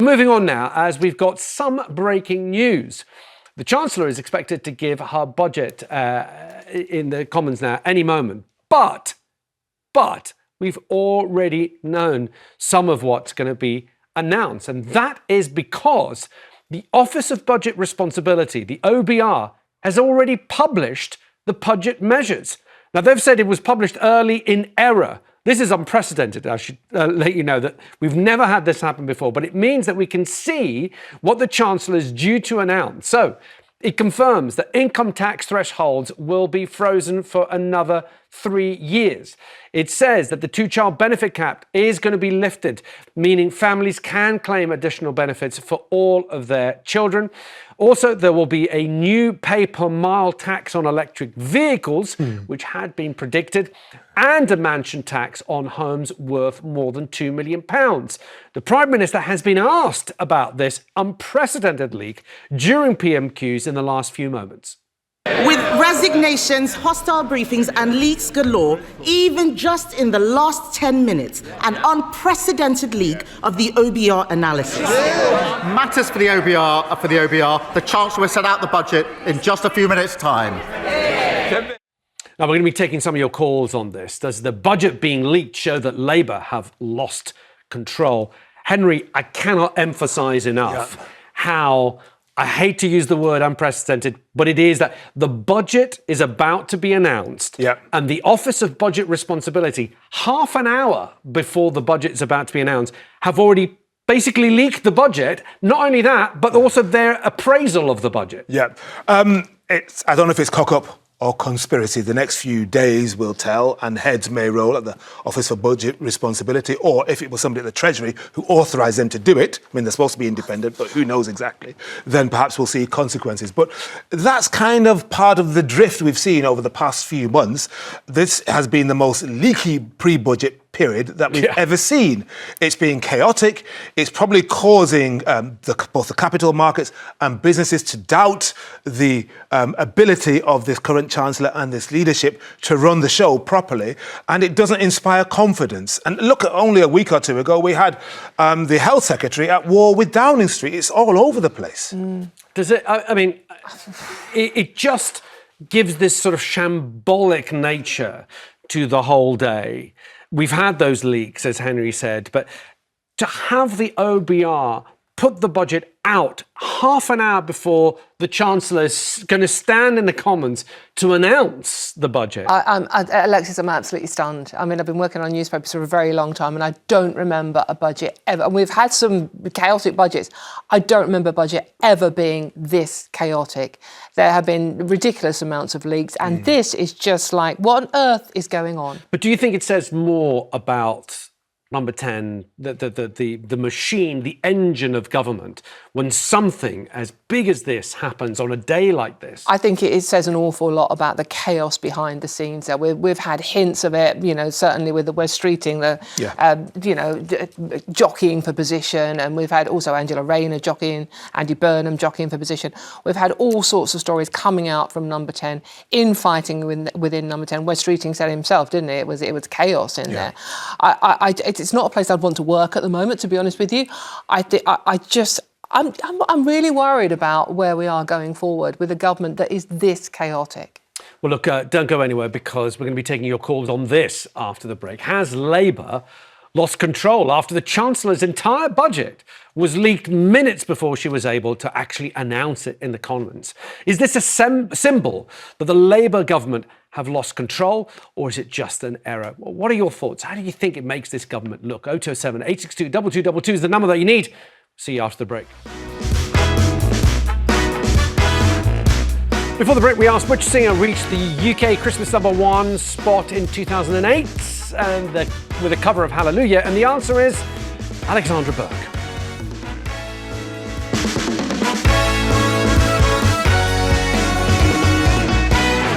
Moving on now, as we've got some breaking news. The Chancellor is expected to give her budget in the Commons now any moment. But we've already known some of what's going to be announced. And that is because the Office of Budget Responsibility, the OBR, has already published the budget measures. Now, they've said it was published early in error. This is unprecedented. I should let you know that we've never had this happen before, but it means that we can see what the Chancellor is due to announce. So it confirms that income tax thresholds will be frozen for another 3 years. It says that the two-child benefit cap is going to be lifted, meaning families can claim additional benefits for all of their children. Also, there will be a new pay-per-mile tax on electric vehicles, which had been predicted, and a mansion tax on homes worth more than £2 million. The Prime Minister has been asked about this unprecedented leak during PMQs in the last few moments. With resignations, hostile briefings and leaks galore, even just in the last 10 minutes, an unprecedented leak of the OBR analysis. Matters for the OBR. The Chancellor will set out the budget in just a few minutes' time. Now, we're going to be taking some of your calls on this. Does the budget being leaked show that Labour have lost control? Henry, I cannot emphasise enough how, I hate to use the word unprecedented, but it is that the budget is about to be announced. And the Office of Budget Responsibility, half an hour before the budget is about to be announced, have already basically leaked the budget. Not only that, but also their appraisal of the budget. I don't know if it's cock-up or conspiracy. The next few days will tell, and heads may roll at the Office for Budget Responsibility, or if it was somebody at the Treasury who authorised them to do it, I mean, they're supposed to be independent, but who knows exactly, then perhaps we'll see consequences. But that's kind of part of the drift we've seen over the past few months. This has been the most leaky pre-budget period that we've ever seen. It's been chaotic. It's probably causing both the capital markets and businesses to doubt the ability of this current Chancellor and this leadership to run the show properly, and it doesn't inspire confidence. And look, only a week or two ago, we had the Health Secretary at war with Downing Street. It's all over the place. Does it? I mean, it just gives this sort of shambolic nature to the whole day. We've had those leaks, as Henry said, but to have the OBR put the budget out half an hour before the Chancellor is going to stand in the Commons to announce the budget. Alexis, I'm absolutely stunned. I mean, I've been working on newspapers for a very long time and I don't remember a budget ever. And we've had some chaotic budgets. I don't remember a budget ever being this chaotic. There have been ridiculous amounts of leaks and this is just like, what on earth is going on? But do you think it says more about Number 10, the machine, the engine of government, when something as big as this happens on a day like this? I think it says an awful lot about the chaos behind the scenes there. We've had hints of it, you know, certainly with the West Streeting, jockeying for position, and we've had also Angela Rayner jockeying, Andy Burnham jockeying for position. We've had all sorts of stories coming out from Number 10, infighting within Number 10. West Streeting said himself, didn't it? It was chaos in there. It's not a place I'd want to work at the moment, to be honest with you. I'm really worried about where we are going forward with a government that is this chaotic. Well, look, don't go anywhere because we're going to be taking your calls on this after the break. Has Labour lost control after the Chancellor's entire budget was leaked minutes before she was able to actually announce it in the Commons? Is this a symbol that the Labour government have lost control, or is it just an error? Well, what are your thoughts? How do you think it makes this government look? 0207 862 2222 is the number that you need. See you after the break. Before the break, we asked which singer reached the UK Christmas #1 spot in 2008 and with a cover of Hallelujah, and the answer is Alexandra Burke.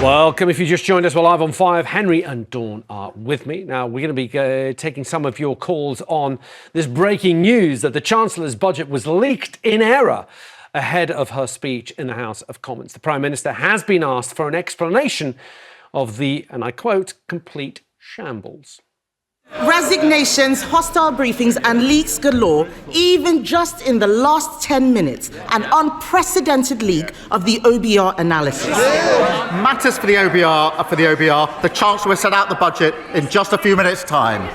Welcome. If you just joined us, we're live on 5. Henry and Dawn are with me. Now, we're going to be taking some of your calls on this breaking news that the Chancellor's budget was leaked in error ahead of her speech in the House of Commons. The Prime Minister has been asked for an explanation of the, and I quote, complete shambles. Resignations, hostile briefings, and leaks galore, even just in the last 10 minutes. An unprecedented leak of the OBR analysis. Matters for the OBR. The Chancellor will set out the budget in just a few minutes' time.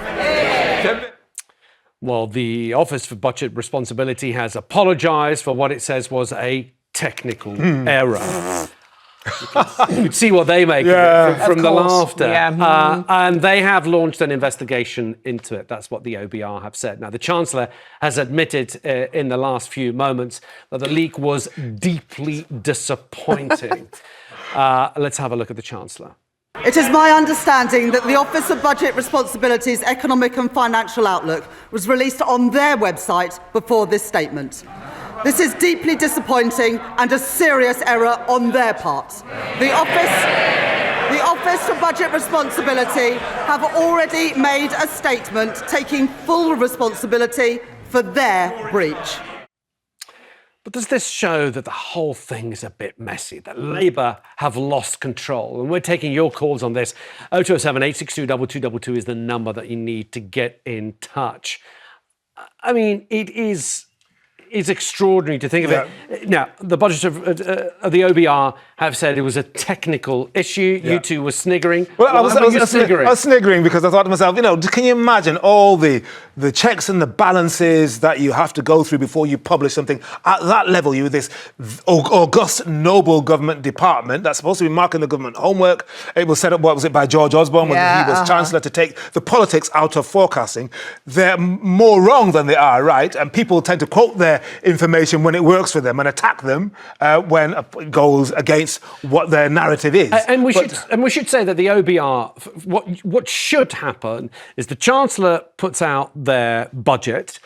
Well, the Office for Budget Responsibility has apologised for what it says was a technical error. You can see what they make of it from the laughter. Yeah. And they have launched an investigation into it. That's what the OBR have said. Now, the Chancellor has admitted in the last few moments that the leak was deeply disappointing. Let's have a look at the Chancellor. It is my understanding that the Office of Budget Responsibility's Economic and Financial Outlook was released on their website before this statement. This is deeply disappointing and a serious error on their part. The Office for Budget Responsibility have already made a statement taking full responsibility for their breach. But does this show that the whole thing is a bit messy, that Labour have lost control? And we're taking your calls on this. 0207 862 2222 is the number that you need to get in touch. I mean, it's extraordinary to think of it. Now, the budget of the OBR have said it was a technical issue. You two were sniggering. Well, I was sniggering because I thought to myself, can you imagine all the checks and the balances that you have to go through before you publish something at that level? You this august, noble government department that's supposed to be marking the government homework. It was set up, by George Osborne when he was Chancellor, to take the politics out of forecasting. They're more wrong than they are right, and people tend to quote their information when it works for them and attack them when it goes against what their narrative is. And we should say that the OBR, what should happen is the Chancellor puts out their budget,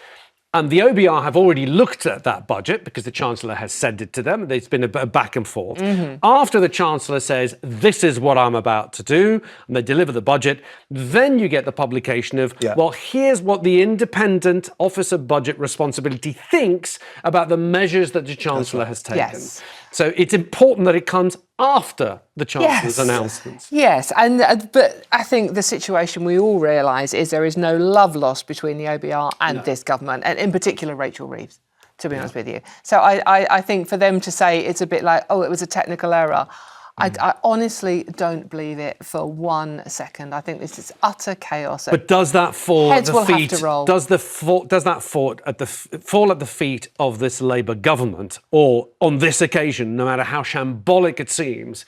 and the OBR have already looked at that budget because the Chancellor has sent it to them. There's been a back and forth. After the Chancellor says, this is what I'm about to do, and they deliver the budget, then you get the publication of, well, here's what the independent Office of Budget Responsibility thinks about the measures that the Chancellor has taken. Yes. So it's important that it comes after the Chancellor's announcements. Yes, but I think the situation we all realise is there is no love lost between the OBR and this government, and in particular Rachel Reeves, to be honest with you. So I think for them to say it's a bit like, oh, it was a technical error, I honestly don't believe it for 1 second. I think this is utter chaos. But does that fall at the feet? Have to roll. Does that fall at the feet of this Labour government, or on this occasion, no matter how shambolic it seems,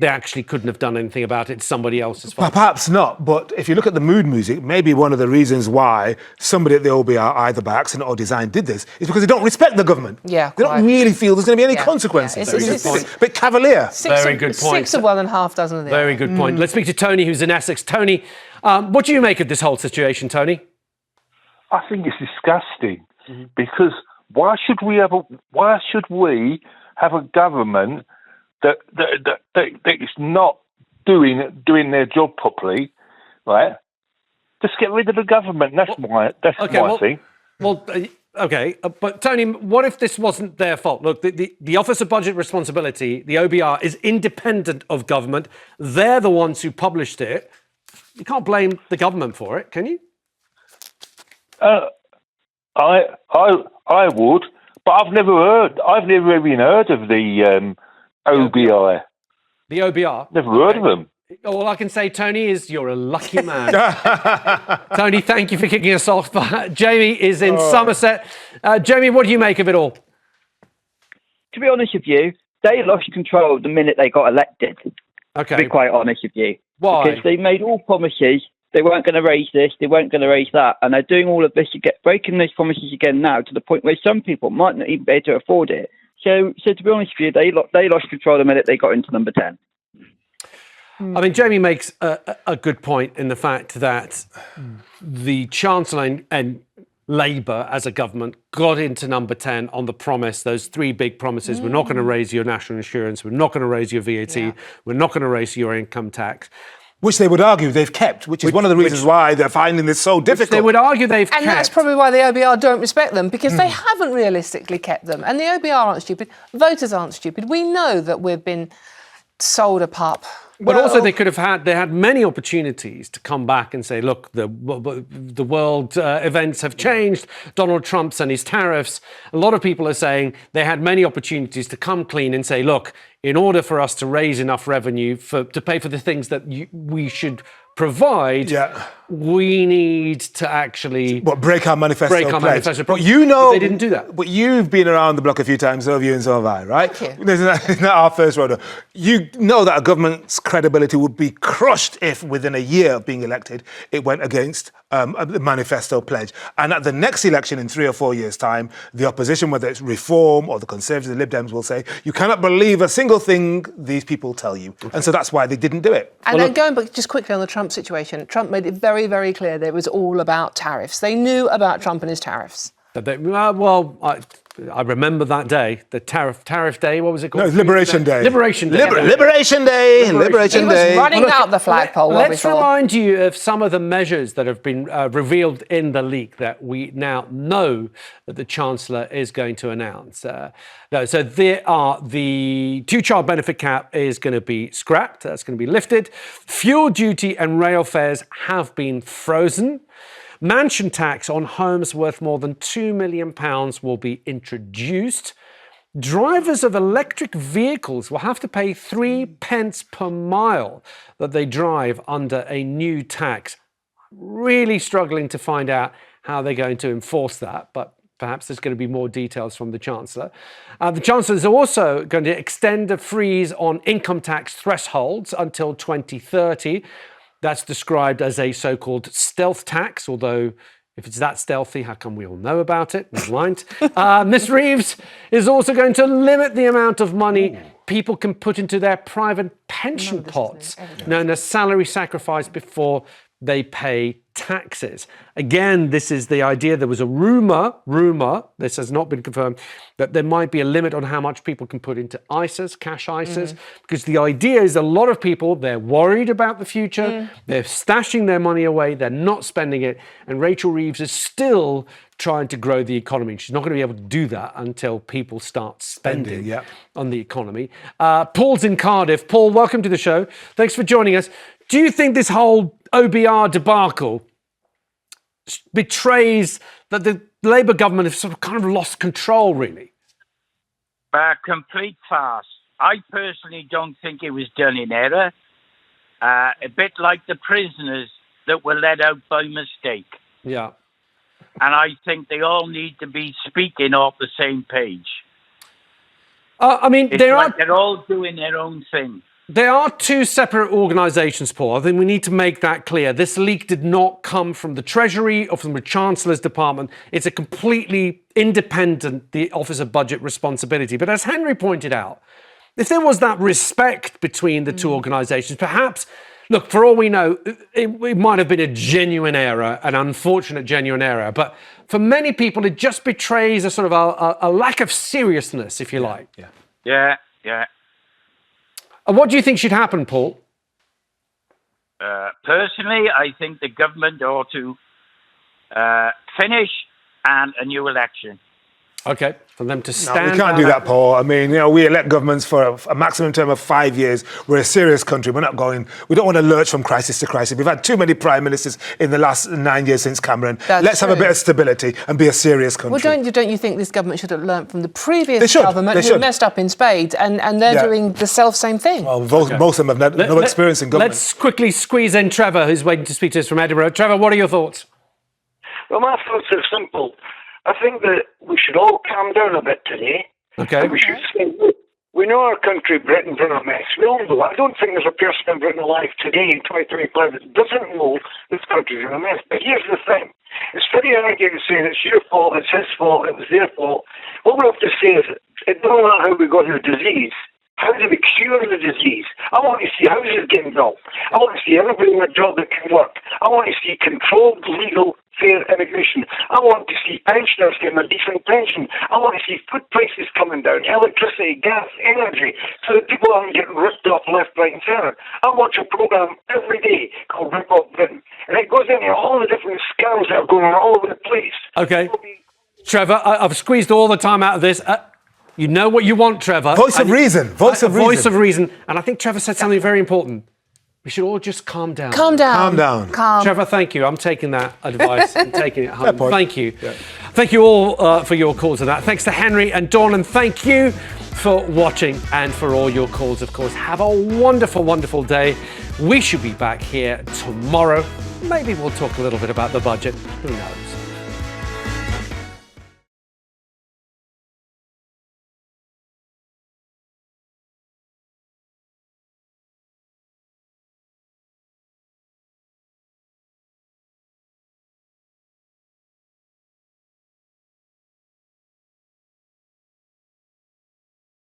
they actually couldn't have done anything about it? It's somebody else's fault. Perhaps not, but if you look at the mood music, maybe one of the reasons why somebody at the OBR, either by accident or design, did this is because they don't respect the government. Yeah, they don't really feel there's going to be any consequences. It's a bit cavalier. Very good point. 6 of one and half dozen of the other. Very good point. Let's speak to Tony, who's in Essex. Tony, what do you make of this whole situation, Tony? I think it's disgusting because why should we have a government that is not doing their job properly, right? Just get rid of the government. That's my thing. Well, okay, but Tony, what if this wasn't their fault? Look, the Office of Budget Responsibility, the OBR, is independent of government. They're the ones who published it. You can't blame the government for it, can you? I would, but I've never even heard of the OBI. The OBR? Never heard of them. All I can say, Tony, is you're a lucky man. Tony, thank you for kicking us off. Jamie is in Somerset. Jamie, what do you make of it all? To be honest with you, they lost control the minute they got elected. Okay. To be quite honest with you. Why? Because they made all promises. They weren't going to raise this, they weren't going to raise that. And they're doing all of this to breaking those promises again now to the point where some people might not even be able to afford it. So to be honest with you, they lost control the minute they got into number 10. I mean, Jamie makes a good point in the fact that the Chancellor and Labour as a government got into number 10 on the promise, those 3 big promises. We're not going to raise your national insurance. We're not going to raise your VAT. We're not going to raise your income tax. Which they would argue they've kept, which is one of the reasons why they're finding this so difficult. They would argue they've kept. And that's probably why the OBR don't respect them, because they haven't realistically kept them. And the OBR aren't stupid. Voters aren't stupid. We know that we've been sold a pup But also they had many opportunities to come back and say, look, the world events have changed. Donald Trump's and his tariffs. A lot of people are saying they had many opportunities to come clean and say, look, in order for us to raise enough revenue to pay for the things that we should provide, we need to actually break our manifesto pledge. But they didn't do that. But you've been around the block a few times, so have you and so have I, right? Thank you. Isn't that our first rodeo? You know that a government's credibility would be crushed if, within a year of being elected, it went against the manifesto pledge. And at the next election in 3 or 4 years' time, the opposition, whether it's Reform or the Conservatives, the Lib Dems, will say, you cannot believe a single thing these people tell you. Okay. And so that's why they didn't do it. And then going back just quickly on the Trump situation, Trump made it very, very clear that it was all about tariffs. They knew about Trump and his tariffs. I remember that day, the tariff day. What was it called? No, it was Liberation Day. Liberation Day. Liberation Day. He was running out the flagpole. Let's remind you of some of the measures that have been revealed in the leak that we now know that the Chancellor is going to announce. So there are the 2-child benefit cap is going to be scrapped. That's going to be lifted. Fuel duty and rail fares have been frozen. Mansion tax on homes worth more than £2 million will be introduced. Drivers of electric vehicles will have to pay 3 pence per mile that they drive under a new tax. Really struggling to find out how they're going to enforce that, but perhaps there's going to be more details from the Chancellor. The Chancellor is also going to extend a freeze on income tax thresholds until 2030. That's described as a so-called stealth tax, although if it's that stealthy, how come we all know about it? Never mind. Ms. Reeves is also going to limit the amount of money people can put into their private pension pots, known as salary sacrifice, before they pay taxes. Again, this is the idea. There was a rumour, this has not been confirmed, that there might be a limit on how much people can put into ISAs, cash ISAs, because the idea is a lot of people, they're worried about the future, they're stashing their money away, they're not spending it, and Rachel Reeves is still trying to grow the economy. She's not going to be able to do that until people start spending on the economy. Paul's in Cardiff. Paul, welcome to the show. Thanks for joining us. Do you think this whole OBR debacle betrays that the Labour government has sort of kind of lost control, really? Complete farce. I personally don't think it was done in error. A bit like the prisoners that were let out by mistake. Yeah. And I think they all need to be speaking off the same page. They're all doing their own thing. There are two separate organisations, Paul. I think we need to make that clear. This leak did not come from the Treasury or from the Chancellor's department. It's a completely independent, the Office of Budget Responsibility. But as Henry pointed out, if there was that respect between the two organisations, perhaps, look, for all we know, it might have been a genuine error, an unfortunate genuine error. But for many people, it just betrays a sort of a lack of seriousness, if you like. Yeah. And what do you think should happen, Paul? Personally, I think the government ought to finish and a new election. Okay, for them to stand. No, we can't do that, Paul. I mean, we elect governments for a maximum term of 5 years. We're a serious country. We don't want to lurch from crisis to crisis. We've had too many prime ministers in the last 9 years since Cameron. Let's have a bit of stability and be a serious country. Well, don't you think this government should have learnt from the previous government who messed up in spades, and they're doing the self-same thing? Well, most of them have no experience in government. Let's quickly squeeze in Trevor, who's waiting to speak to us from Edinburgh. Trevor, what are your thoughts? Well, my thoughts are simple. I think that we should all calm down a bit today. Okay. We should say, we know our country, Britain's in a mess. We all know. I don't think there's a person in Britain alive today in 2025 that doesn't know this country's in a mess. But here's the thing. It's very arrogant to say that it's your fault, it's his fault, it was their fault. What we have to say is, it doesn't matter how we got the disease. How do we cure the disease? I want to see houses getting built. I want to see everybody in a job that can work. I want to see controlled, legal, fair immigration. I want to see pensioners getting a decent pension. I want to see food prices coming down, electricity, gas, energy, so that people aren't getting ripped off left, right and centre. I watch a programme every day called Rip Off Britain, and it goes into all the different scams that are going on all over the place. Okay. Trevor, I've squeezed all the time out of this. You know what you want, Trevor. Voice of reason. Voice of reason. Voice of reason. And I think Trevor said something very important. We should all just calm down. Calm down. Calm down. Calm. Trevor, thank you. I'm taking that advice and taking it home. point. Thank you. Yeah. Thank you all for your calls on that. Thanks to Henry and Dawn, and thank you for watching and for all your calls, of course. Have a wonderful, wonderful day. We should be back here tomorrow. Maybe we'll talk a little bit about the budget. Who knows?